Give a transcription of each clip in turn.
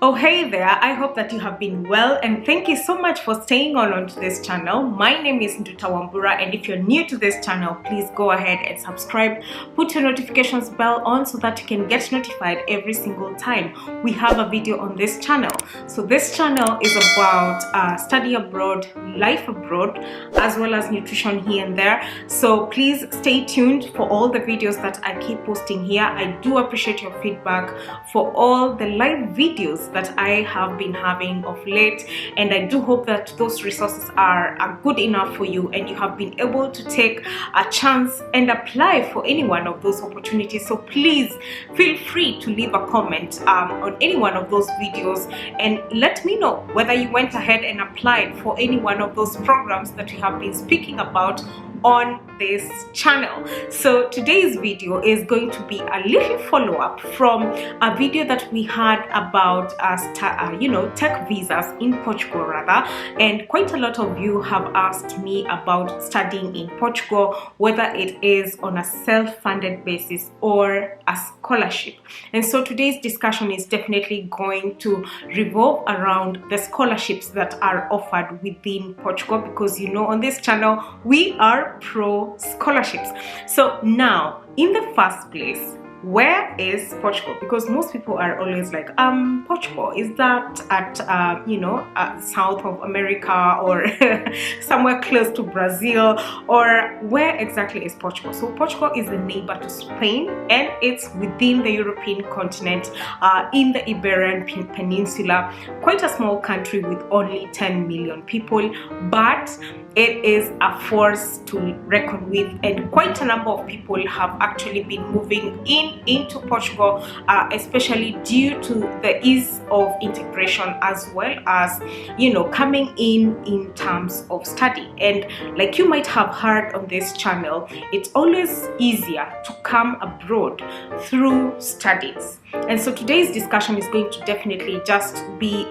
Oh, hey there. I hope that you have been well, and thank you so much for staying on to this channel. My name is Wambura, and if you're new to this channel, please go ahead and subscribe. Put your notifications bell on so that you can get notified every single time we have a video on this channel. So this channel is about study abroad, life abroad, as well as nutrition here and there. So please stay tuned for all the videos that I keep posting here. I do appreciate your feedback for all the live videos that I have been having of late, and I do hope that those resources are good enough for you and you have been able to take a chance and apply for any one of those opportunities. So please feel free to leave a comment on any one of those videos and let me know whether you went ahead and applied for any one of those programs that we have been speaking about on this channel. So today's video is going to be a little follow-up from a video that we had about tech visas in Portugal rather, and quite a lot of you have asked me about studying in Portugal, whether it is on a self-funded basis or a scholarship. And so today's discussion is definitely going to revolve around the scholarships that are offered within Portugal, because you know on this channel we are pro scholarships. So now, in the first place, where is Portugal? Because most people are always like, Portugal, is that at south of America or somewhere close to Brazil, or where exactly is Portugal? So Portugal is a neighbor to Spain, and it's within the European continent, in the Iberian Peninsula. Quite a small country with only 10 million people, but it is a force to reckon with, and quite a number of people have actually been moving into Portugal, especially due to the ease of integration, as well as coming in terms of study. And like you might have heard on this channel, it's always easier to come abroad through studies. And so today's discussion is going to definitely just be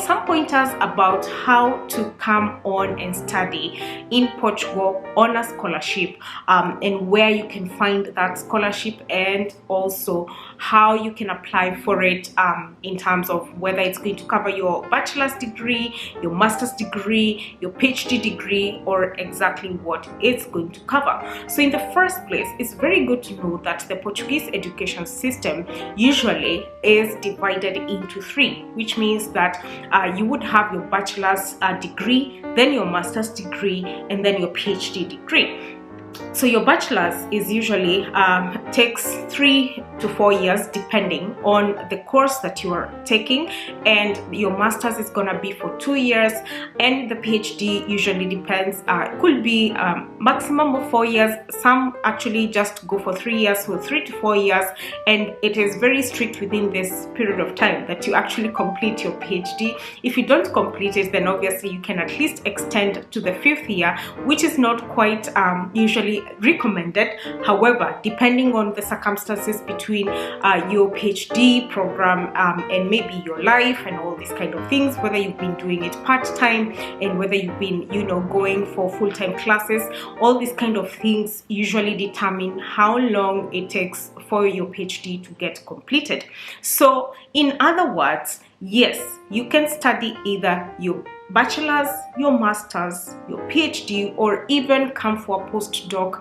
some pointers about how to come on and study in Portugal on a scholarship, and where you can find that scholarship, and also how you can apply for it, in terms of whether it's going to cover your bachelor's degree, your master's degree, your PhD degree, or exactly what it's going to cover. So in the first place, it's very good to know that the Portuguese education system usually is divided into three, which means that you would have your bachelor's degree, then your master's degree, and then your PhD degree. So your bachelor's is usually takes 3 to 4 years depending on the course that you are taking, and your master's is gonna be for 2 years, and the PhD usually depends, could be maximum of 4 years. Some actually just go for 3 years, so 3 to 4 years, and it is very strict within this period of time that you actually complete your PhD. If you don't complete it, then obviously you can at least extend to the 5th year, which is not quite usually recommended. However, depending on the circumstances between your PhD program and maybe your life and all these kind of things, whether you've been doing it part-time and whether you've been going for full-time classes, all these kind of things usually determine how long it takes for your PhD to get completed. So in other words, yes, you can study either your bachelor's, your master's, your PhD, or even come for a postdoc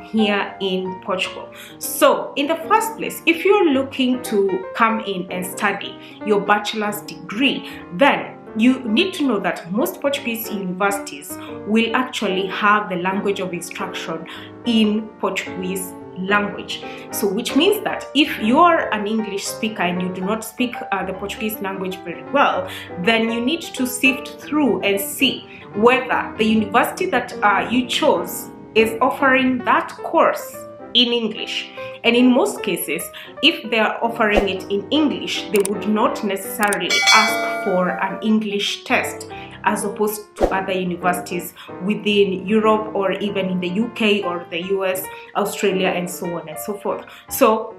here in Portugal. So in the first place, if you're looking to come in and study your bachelor's degree, then you need to know that most Portuguese universities will actually have the language of instruction in Portuguese language. So which means that if you are an English speaker and you do not speak the Portuguese language very well, then you need to sift through and see whether the university that you chose is offering that course in English. And in most cases, if they are offering it in English, they would not necessarily ask for an English test, as opposed to other universities within Europe, or even in the UK or the US, Australia, and so on and so forth. So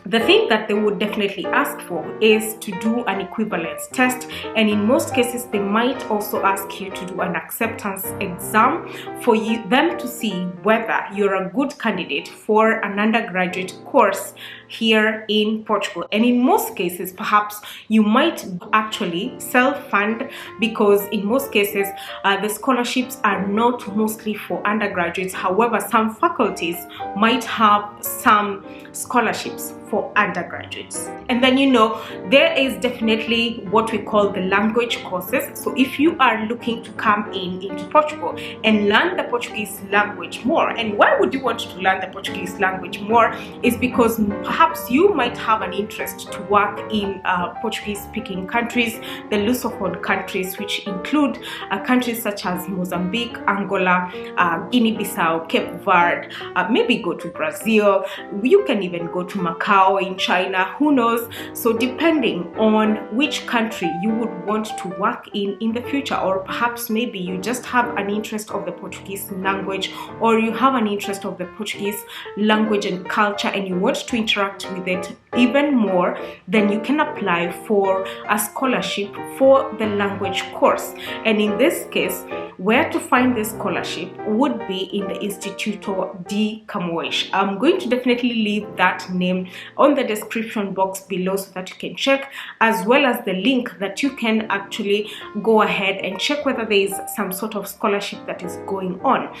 the thing that they would definitely ask for is to do an equivalence test, and in most cases they might also ask you to do an acceptance exam for them to see whether you're a good candidate for an undergraduate course here in Portugal. And in most cases, perhaps you might actually self-fund, because in most cases the scholarships are not mostly for undergraduates. However, some faculties might have some scholarships for undergraduates. And then, you know, there is definitely what we call the language courses. So if you are looking to come into Portugal and learn the Portuguese language more, and why would you want to learn the Portuguese language more is because perhaps you might have an interest to work in Portuguese speaking countries, the Lusophone countries, which include countries such as Mozambique, Angola, Guinea-Bissau, Cape Verde, maybe go to Brazil, you can even go to Macau in China, who knows. So depending on which country you would want to work in the future, or perhaps maybe you just have an interest of the Portuguese language, or you have an interest of the Portuguese language and culture and you want to interact with it even more, then you can apply for a scholarship for the language course. And in this case, where to find this scholarship would be in the Instituto de Camões. I'm going to definitely leave that name on the description box below so that you can check, as well as the link that you can actually go ahead and check whether there is some sort of scholarship that is going on.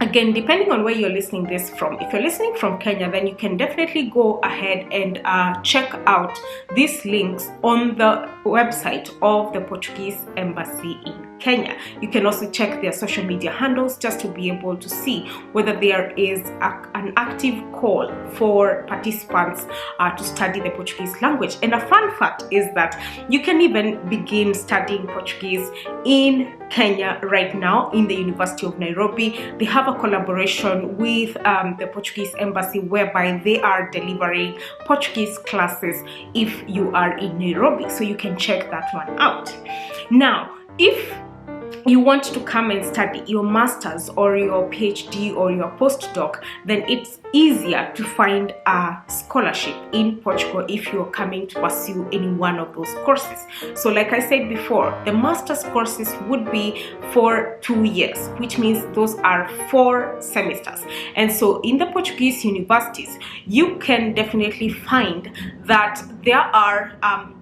Again, depending on where you're listening this from, if you're listening from Kenya, then you can definitely go ahead and check out these links on the website of the Portuguese Embassy in Kenya. You can also check their social media handles just to be able to see whether there is an active call for participants to study the Portuguese language. And a fun fact is that you can even begin studying Portuguese in Kenya right now in the University of Nairobi. They have a collaboration with the Portuguese Embassy whereby they are delivering Portuguese classes if you are in Nairobi. So you can check that one out. Now, if you want to come and study your master's or your PhD or your postdoc, then it's easier to find a scholarship in Portugal if you're coming to pursue any one of those courses. So like I said before, the master's courses would be for 2 years, which means those are 4 semesters. And so in the Portuguese universities, you can definitely find that there are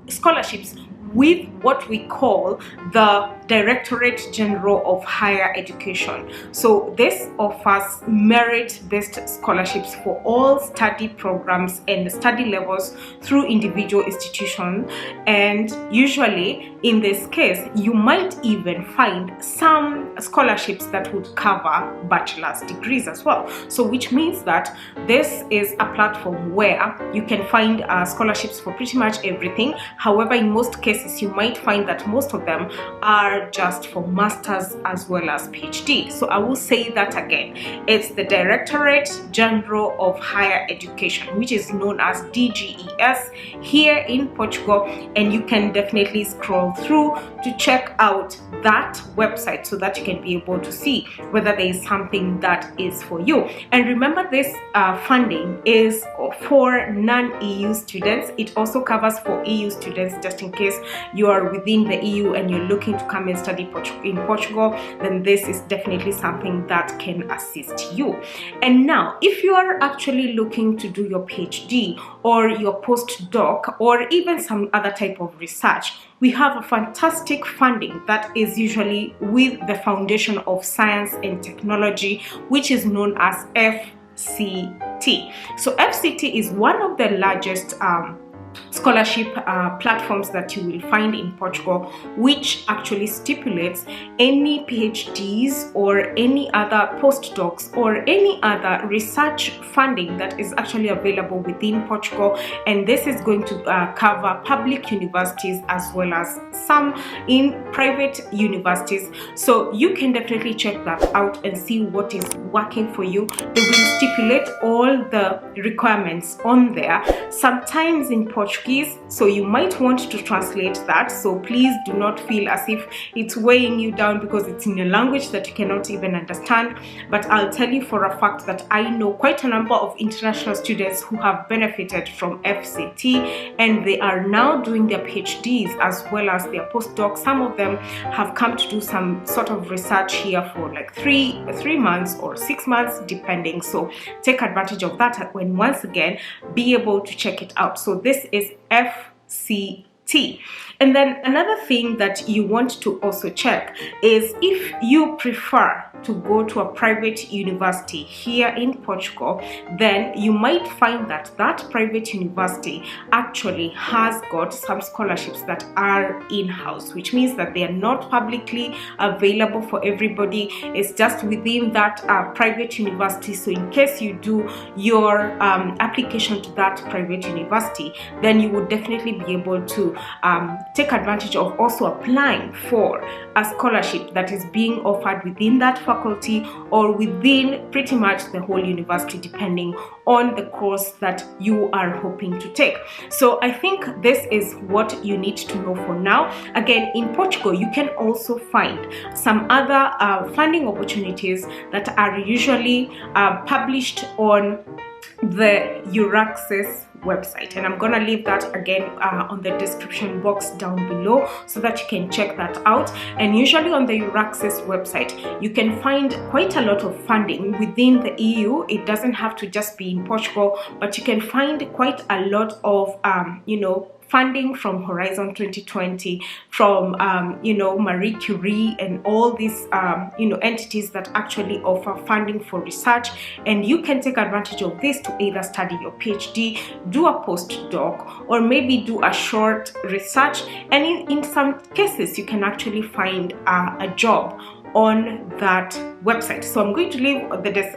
scholarships with what we call the Directorate General of Higher Education. So this offers merit-based scholarships for all study programs and study levels through individual institutions, and usually in this case you might even find some scholarships that would cover bachelor's degrees as well. So which means that this is a platform where you can find scholarships for pretty much everything. However, in most cases you might find that most of them are just for masters as well as PhD. So I will say that again, it's the Directorate General of Higher Education, which is known as DGES here in Portugal, and you can definitely scroll through to check out that website so that you can be able to see whether there is something that is for you. And remember, this funding is for non-EU students. It also covers for EU students, just in case you are within the EU and you're looking to come and study in Portugal, then this is definitely something that can assist you. And now, if you are actually looking to do your PhD or your postdoc or even some other type of research, we have a fantastic funding that is usually with the Foundation of Science and Technology, which is known as FCT. So FCT is one of the largest scholarship platforms that you will find in Portugal, which actually stipulates any PhDs or any other postdocs or any other research funding that is actually available within Portugal. And this is going to cover public universities as well as some in private universities. So you can definitely check that out and see what is working for you. They will stipulate all the requirements on there. Sometimes in Portugal, Portuguese, so you might want to translate that. So please do not feel as if it's weighing you down because it's in a language that you cannot even understand. But I'll tell you for a fact that I know quite a number of international students who have benefited from FCT, and they are now doing their PhDs as well as their postdocs. Some of them have come to do some sort of research here for like three months or 6 months depending. So take advantage of that when once again be able to check it out. So this is FCT. And then another thing that you want to also check is if you prefer to go to a private university here in Portugal, then you might find that that private university actually has got some scholarships that are in-house, which means that they are not publicly available for everybody. It's just within that private university. So in case you do your application to that private university, then you would definitely be able to take advantage of also applying for a scholarship that is being offered within that faculty or within pretty much the whole university, depending on the course that you are hoping to take. So I think this is what you need to know for now. Again, in Portugal, you can also find some other funding opportunities that are usually published on the Euraccess website, and I'm gonna leave that again on the description box down below so that you can check that out. And usually on the Euraccess website you can find quite a lot of funding within the EU. It doesn't have to just be in Portugal, but you can find quite a lot of funding from Horizon 2020, from Marie Curie, and all these entities that actually offer funding for research. And you can take advantage of this to either study your PhD, do a postdoc, or maybe do a short research, and in some cases you can actually find a job on that website. So I'm going to leave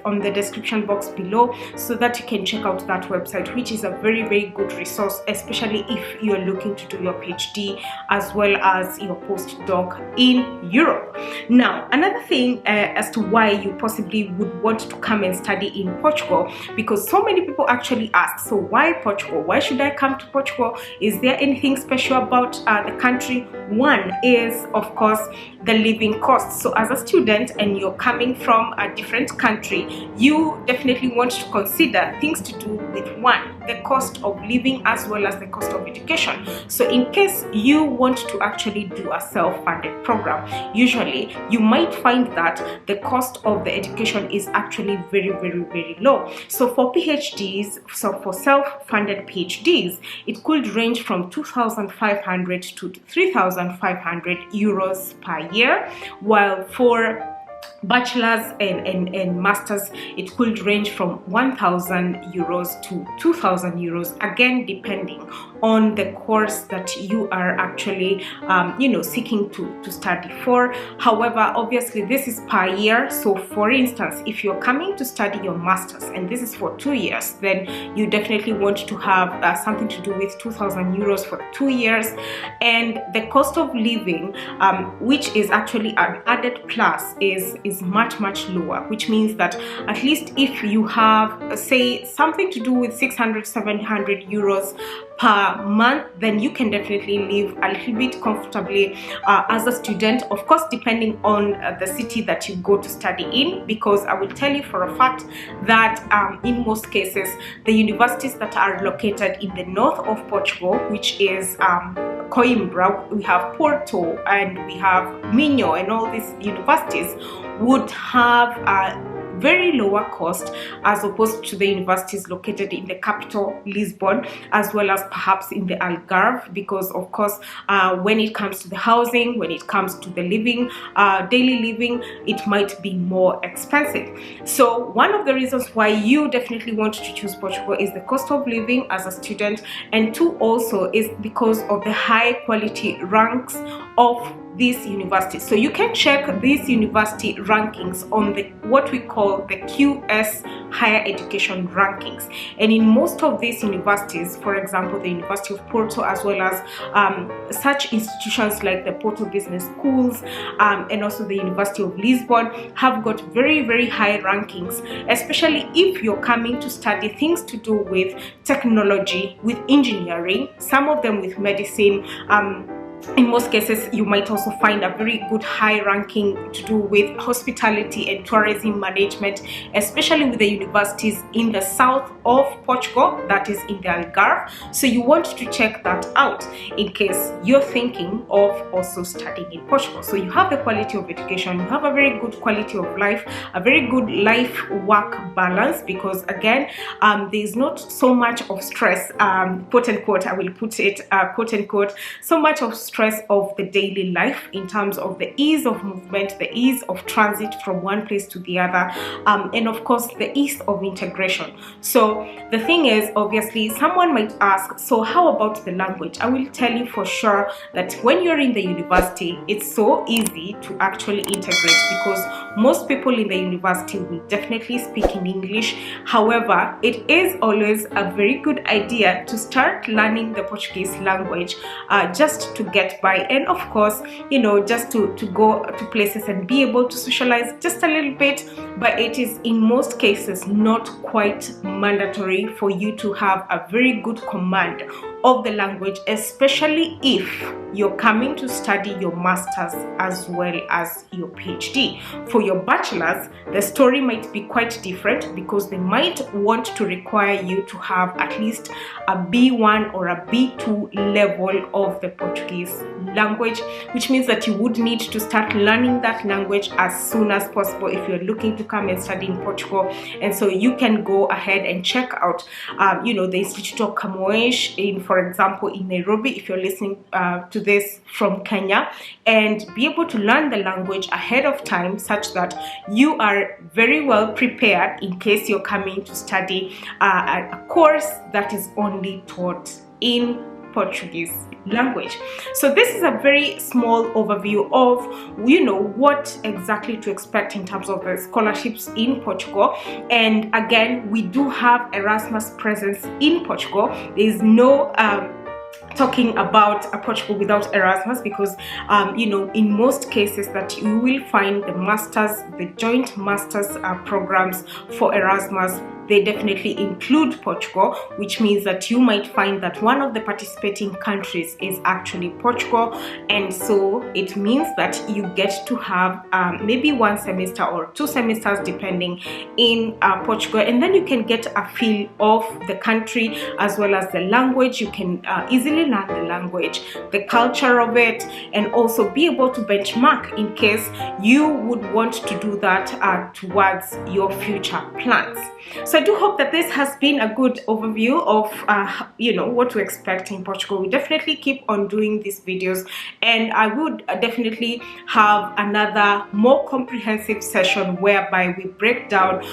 on the description box below so that you can check out that website, which is a very, very good resource, especially if you're looking to do your PhD as well as your postdoc in Europe. Now, another thing as to why you possibly would want to come and study in Portugal, because so many people actually ask, so why Portugal? Why should I come to Portugal? Is there anything special about the country? One is, of course, the living costs. So as a student and you're coming from a different country, you definitely want to consider things to do with one, the cost of living as well as the cost of education. So in case you want to actually do a self-funded program, usually you might find that the cost of the education is actually very, very, very low. So for PhDs, so for self-funded PhDs, it could range from 2,500 to 3,500 euros per year, while for bachelor's and masters it could range from 1,000 euros to 2,000 euros, again depending on the course that you are actually seeking to study for. However, obviously this is per year. So for instance, if you're coming to study your masters and this is for 2 years, then you definitely want to have something to do with 2,000 euros for 2 years. And the cost of living, which is actually an added plus, is much lower, which means that at least if you have say something to do with 600-700 euros per month, then you can definitely live a little bit comfortably as a student, of course depending on the city that you go to study in, because I will tell you for a fact that in most cases the universities that are located in the north of Portugal, which is Coimbra, we have Porto, and we have Minho, and all these universities would have very lower cost as opposed to the universities located in the capital, Lisbon, as well as perhaps in the Algarve, because of course when it comes to the housing, when it comes to the living, daily living, it might be more expensive. So one of the reasons why you definitely want to choose Portugal is the cost of living as a student, and two also is because of the high quality ranks of these universities. So you can check these university rankings on the what we call called the QS Higher Education Rankings. And in most of these universities, for example, the University of Porto, as well as such institutions like the Porto Business Schools and also the University of Lisbon, have got very, very high rankings, especially if you're coming to study things to do with technology, with engineering, some of them with medicine. In most cases, you might also find a very good high ranking to do with hospitality and tourism management, especially with the universities in the south of Portugal, that is in the Algarve. So you want to check that out in case you're thinking of also studying in Portugal. So you have the quality of education, you have a very good quality of life, a very good life-work balance, because again, there's not so much of stress, quote unquote, I will put it, quote unquote, so much of stress of the daily life in terms of the ease of movement, the ease of transit from one place to the other, and of course the ease of integration. So the thing is, obviously someone might ask, so how about the language? I will tell you for sure that when you're in the university, it's so easy to actually integrate, because most people in the university will definitely speak in English. However, it is always a very good idea to start learning the Portuguese language just to get by, and of course, you know, just to go to places and be able to socialize just a little bit. But it is in most cases not quite mandatory for you to have a very good command of the language, especially if you're coming to study your master's as well as your PhD. For your bachelor's, the story might be quite different, because they might want to require you to have at least a B1 or a B2 level of the Portuguese language, which means that you would need to start learning that language as soon as possible if you're looking to come and study in Portugal. And so you can go ahead and check out you know, the Institute of Camões in, for example, in Nairobi, if you're listening to this from Kenya, and be able to learn the language ahead of time, such that you are very well prepared in case you're coming to study a course that is only taught in Portuguese language. So this is a very small overview of, you know, what exactly to expect in terms of the scholarships in Portugal. And again, we do have Erasmus presence in Portugal. There is no talking about Portugal without Erasmus, because you know, in most cases that you will find the masters, the joint masters programs for Erasmus, they definitely include Portugal, which means that you might find that one of the participating countries is actually Portugal. And so it means that you get to have maybe 1 semester or 2 semesters depending in Portugal, and then you can get a feel of the country as well as the language. You can easily learn the language, the culture of it, and also be able to benchmark in case you would want to do that towards your future plans. So I do hope that this has been a good overview of you know, what to expect in Portugal. We definitely keep on doing these videos, and I would definitely have another more comprehensive session whereby we break down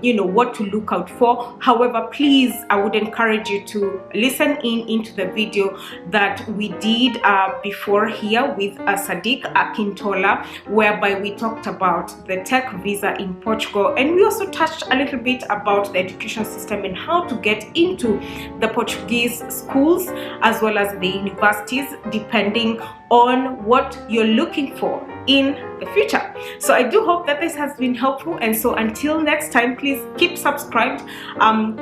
you know, what to look out for. However, please, I would encourage you to listen into the video that we did before here with Sadiq Akintola, whereby we talked about the tech visa in Portugal, and we also touched a little bit about the education system and how to get into the Portuguese schools as well as the universities, depending on what you're looking for in the future. So I do hope that this has been helpful, and so until next time, please keep subscribed,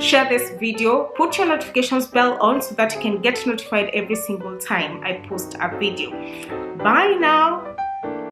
share this video, put your notifications bell on so that you can get notified every single time I post a video. Bye now.